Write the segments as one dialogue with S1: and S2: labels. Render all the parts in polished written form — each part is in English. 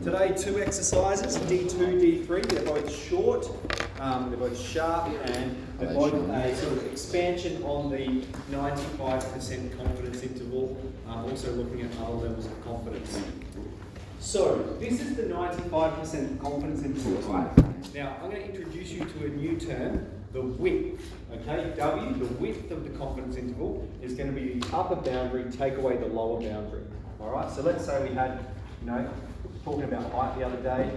S1: Today, two exercises, D2, D3. They're both short, they're both sharp, and they're both a sort of expansion on the 95% confidence interval, also looking at other levels of confidence. So, this is the 95% confidence interval, right? Now, I'm going to introduce you to a new term, the width. Okay, W, the width of the confidence interval, is going to be the upper boundary, take away the lower boundary. Alright, so let's say we had, talking about height the other day,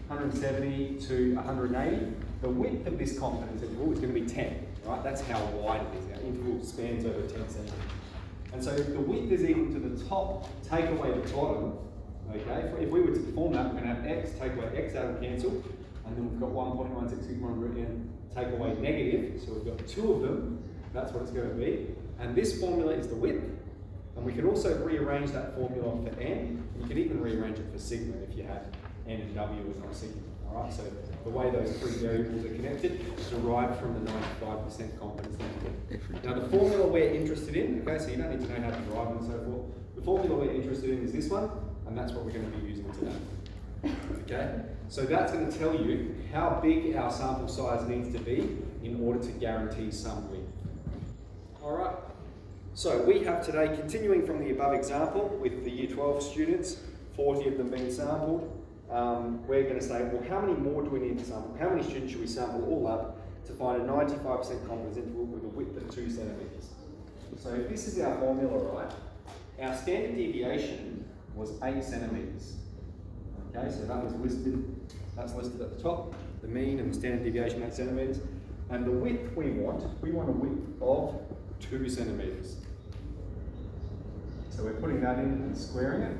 S1: 170 to 180. The width of this confidence interval is going to be 10, right? That's how wide it is. Our interval spans over 10 centimeters. And so if the width is equal to the top, take away the bottom, okay? If we were to perform that, we're going to have x, take away x, that will cancel. And then we've got 1.1661 root n, take away negative. So we've got two of them. That's what it's going to be. And this formula is the width. And we can also rearrange that formula for n. You could even rearrange it for sigma if you had n and w was not sigma. Alright, so the way those three variables are connected is derived from the 95% confidence interval. Now the formula we're interested in, okay, so you don't need to know how to derive and so forth. The formula we're interested in is this one, and that's what we're going to be using today. Okay? So that's going to tell you how big our sample size needs to be in order to guarantee some width. Alright. So we have today, continuing from the above example with the Year 12 students, 40 of them being sampled, we're going to say, well, how many more do we need to sample? How many students should we sample all up to find a 95% confidence interval with a width of 2 centimeters? So if this is our formula, right, our standard deviation was 8 centimeters. Okay, so that was listed, that's listed at the top, the mean and the standard deviation 8 centimeters. And the width we want a width of 2 centimeters. So we're putting that in and squaring it.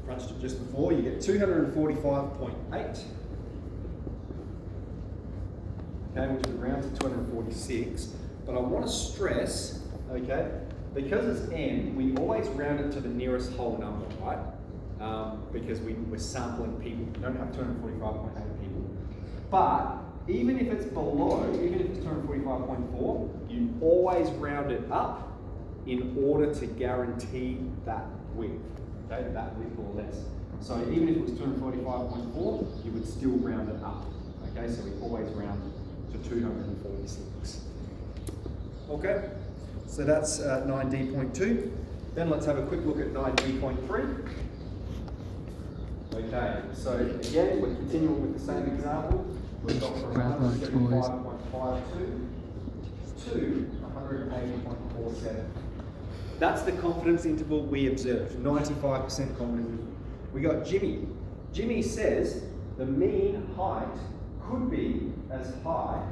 S1: Crunched it just before, you get 245.8. Okay, which would round to 246. But I want to stress, okay, because it's n, we always round it to the nearest whole number, right? Because we're sampling people. We don't have 245.8 people. But even if it's below, even if it's 245.4, you always round it up in order to guarantee that width, okay, that width or less. So even if it was 245.4, you would still round it up, okay, so we always round to 246. Okay, so that's 9D.2. Then let's have a quick look at 9D.3. Okay, so again, we're continuing with the same example. We've got from 175.52 to 180.47. That's the confidence interval we observed, 95% confidence interval. We got Jimmy. Jimmy says the mean height could be as high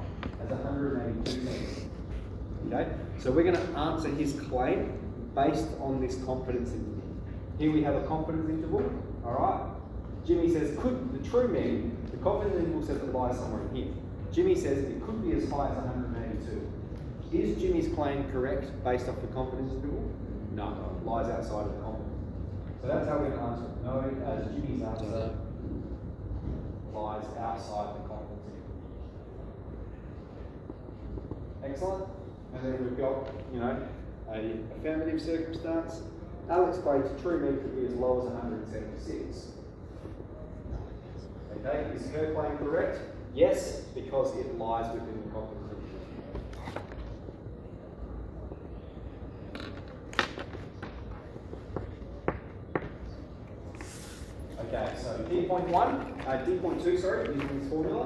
S1: as 182 centimeters. Okay, so we're going to answer his claim based on this confidence interval. Here we have a confidence interval, all right? Jimmy says could the true mean, the confidence interval says it lies somewhere in here. Jimmy says it could be as high as 182. Is Jimmy's claim correct based off the confidence interval? No, it lies outside of the confidence. So that's how we're going to answer it. No, as Jimmy's answer lies outside the confidence interval. Excellent. And then we've got, a affirmative circumstance. Alex claims the true mean could be as low as 176. Okay, is her claim correct? Yes, because it lies within the confidence interval. Okay, so D.2, sorry, using this formula.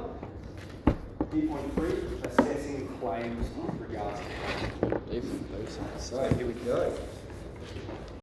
S1: D.3, assessing claims with regards to confidence. So here we go.